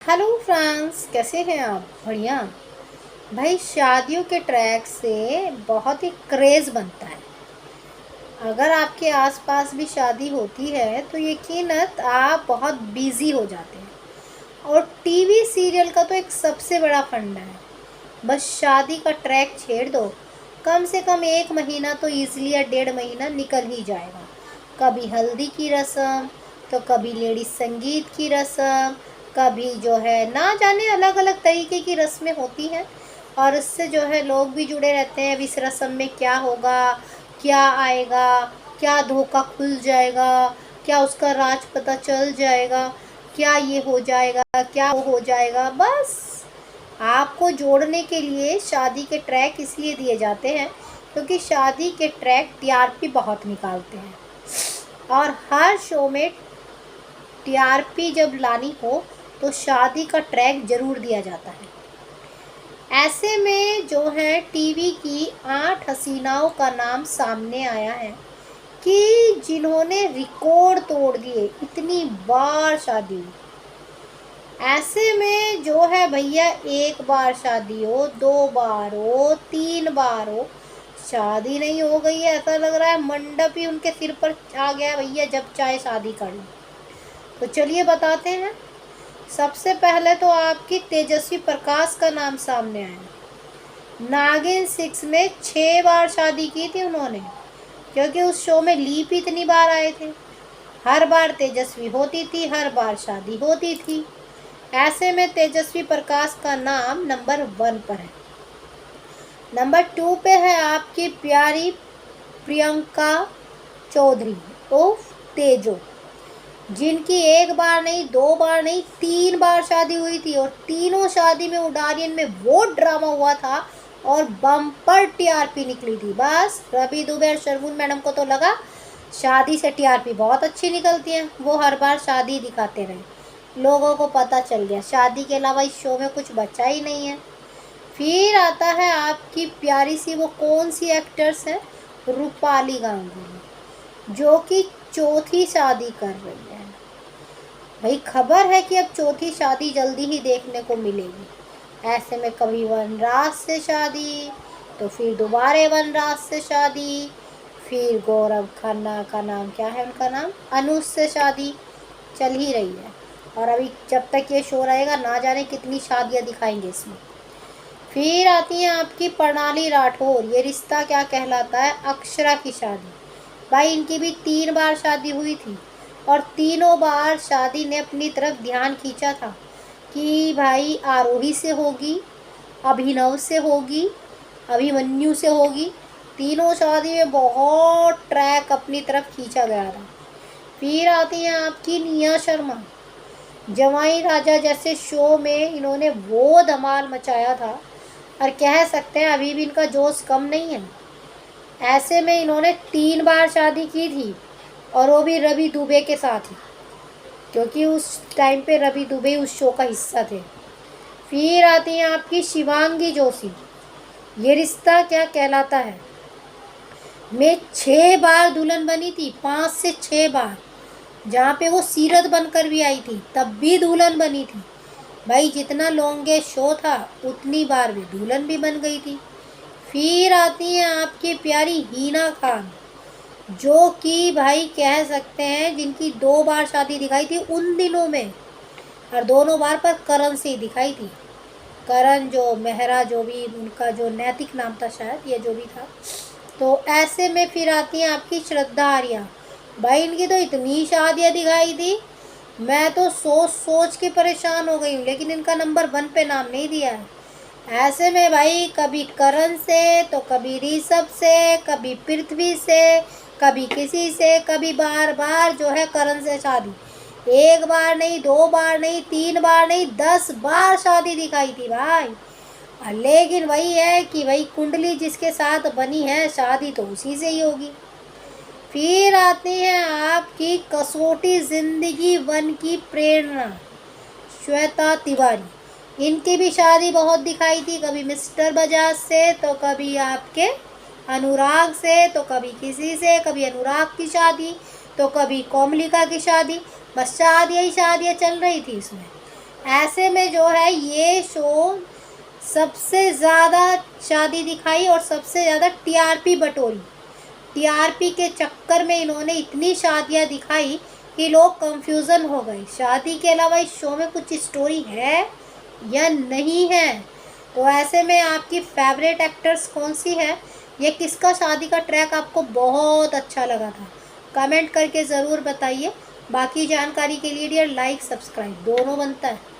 Hello friends, कैसे हैं आप? बढ़िया। भाई, शादियों के ट्रैक से बहुत ही क्रेज़ बनता है। अगर आपके आसपास भी शादी होती है तो यकीनत आप बहुत बिजी हो जाते हैं। और टीवी सीरियल का तो एक सबसे बड़ा फंडा है। बस शादी का ट्रैक छेड़ दो, कम से कम 1 महीना तो ईजिली या 1.5 महीना निकल ही जाएगा। कभी हल्दी की रस्म, तो कभी लेडीज संगीत की रस्म, कभी जो है ना जाने अलग अलग तरीके की रस्में होती हैं। और इससे जो है लोग भी जुड़े रहते हैं। अब इस रस्म में क्या होगा, क्या आएगा, क्या धोखा खुल जाएगा, क्या उसका राज पता चल जाएगा, क्या ये हो जाएगा, क्या वो हो जाएगा। बस आपको जोड़ने के लिए शादी के ट्रैक इसलिए दिए जाते हैं क्योंकि शादी के ट्रैक टीआरपी बहुत निकालते हैं। और हर शो में टीआरपी जब लानी हो तो शादी का ट्रैक जरूर दिया जाता है। ऐसे में जो है टीवी की 8 हसीनाओं का नाम सामने आया है कि जिन्होंने रिकॉर्ड तोड़ दिए, इतनी बार शादी हुई। ऐसे में जो है भैया, 1 बार शादी हो, 2 बार हो, 3 बार हो, शादी नहीं हो गई है। ऐसा लग रहा है मंडप ही उनके सिर पर आ गया भैया, जब चाहे शादी कर लो। तो चलिए बताते हैं। सबसे पहले तो आपकी तेजस्वी प्रकाश का नाम सामने आया। नागिन 6 में 6 बार शादी की थी उन्होंने, क्योंकि उस शो में लीप इतनी बार आए थे। हर बार तेजस्वी होती थी, हर बार शादी होती थी। ऐसे में तेजस्वी प्रकाश का नाम नंबर 1 पर है। नंबर 2 पे है आपकी प्यारी प्रियंका चौधरी उर्फ तेजो, जिनकी 1 बार नहीं, 2 बार नहीं, 3 बार शादी हुई थी। और तीनों शादी में उडारियन में वो ड्रामा हुआ था और बम्पर टीआरपी निकली थी। बस रवि दुबे और शर्वुन मैडम को तो लगा शादी से टीआरपी बहुत अच्छी निकलती है, वो हर बार शादी दिखाते रहे। लोगों को पता चल गया शादी के अलावा इस शो में कुछ बचा ही नहीं है। फिर आता है आपकी प्यारी सी, वो कौन सी एक्टर्स है, रूपाली गांगुली, जो कि चौथी शादी कर रही है। भाई, खबर है कि अब चौथी शादी जल्दी ही देखने को मिलेगी। ऐसे में कभी वनराज से शादी, तो फिर दोबारा वनराज से शादी, फिर गौरव खन्ना का नाम क्या है, उनका नाम अनुज से शादी चल ही रही है। और अभी जब तक ये शो रहेगा ना जाने कितनी शादियां दिखाएंगे इसमें। फिर आती है आपकी प्रणाली राठौर, ये रिश्ता क्या कहलाता है, अक्षरा की शादी। भाई, इनकी भी 3 बार शादी हुई थी और तीनों बार शादी ने अपनी तरफ ध्यान खींचा था कि भाई आरोही से होगी, अभिनव से होगी, अभिमन्यु से होगी। तीनों शादी में बहुत ट्रैक अपनी तरफ खींचा गया था। फिर आती हैं आपकी निया शर्मा। जवाई राजा जैसे शो में इन्होंने वो धमाल मचाया था और कह सकते हैं अभी भी इनका जोश कम नहीं है। ऐसे में इन्होंने 3 बार शादी की थी और वो भी रवि दुबे के साथ ही, क्योंकि उस टाइम पे रवि दुबे उस शो का हिस्सा थे। फिर आती हैं आपकी शिवांगी जोशी, ये रिश्ता क्या कहलाता है में 6 बार दुल्हन बनी थी, 5 से 6 बार। जहाँ पे वो सीरत बनकर भी आई थी तब भी दुल्हन बनी थी। भाई, जितना लॉन्गेस्ट शो था उतनी बार भी दुल्हन भी बन गई थी। फिर आती हैं आपकी प्यारी हीना खान, जो कि भाई कह सकते हैं जिनकी 2 बार शादी दिखाई थी उन दिनों में, और दोनों बार पर करण से ही दिखाई थी। करण जो मेहरा, जो भी उनका जो नैतिक नाम था शायद, ये जो भी था। तो ऐसे में फिर आती हैं आपकी श्रद्धा आर्या। भाई, इनकी तो इतनी शादियाँ दिखाई थी, मैं तो सोच सोच के परेशान हो गई हूँ, लेकिन इनका नंबर 1 पे नाम नहीं दिया है। ऐसे में भाई कभी करण से, तो कभी ऋषभ से, कभी पृथ्वी से, कभी किसी से, कभी बार बार जो है करण से शादी। 1 बार नहीं, 2 बार नहीं, 3 बार नहीं, 10 बार शादी दिखाई थी भाई। लेकिन वही है कि भाई कुंडली जिसके साथ बनी है शादी तो उसी से ही होगी। फिर आती हैं आपकी कसौटी जिंदगी 1 की प्रेरणा, श्वेता तिवारी। इनकी भी शादी बहुत दिखाई थी, कभी मिस्टर बजाज से, तो कभी आपके अनुराग से, तो कभी किसी से, कभी अनुराग की शादी, तो कभी कोमलिका की शादी। बस शादियाँ ही शादियाँ चल रही थी इसमें। ऐसे में जो है ये शो सबसे ज़्यादा शादी दिखाई और सबसे ज़्यादा टीआरपी बटोरी। टीआरपी के चक्कर में इन्होंने इतनी शादियां दिखाई कि लोग कंफ्यूजन हो गए, शादी के अलावा इस शो में कुछ स्टोरी है या नहीं है। तो ऐसे में आपकी फेवरेट एक्टर्स कौन सी है, ये किसका शादी का ट्रैक आपको बहुत अच्छा लगा था, कमेंट करके ज़रूर बताइए। बाकी जानकारी के लिए डियर लाइक सब्सक्राइब दोनों बनता है।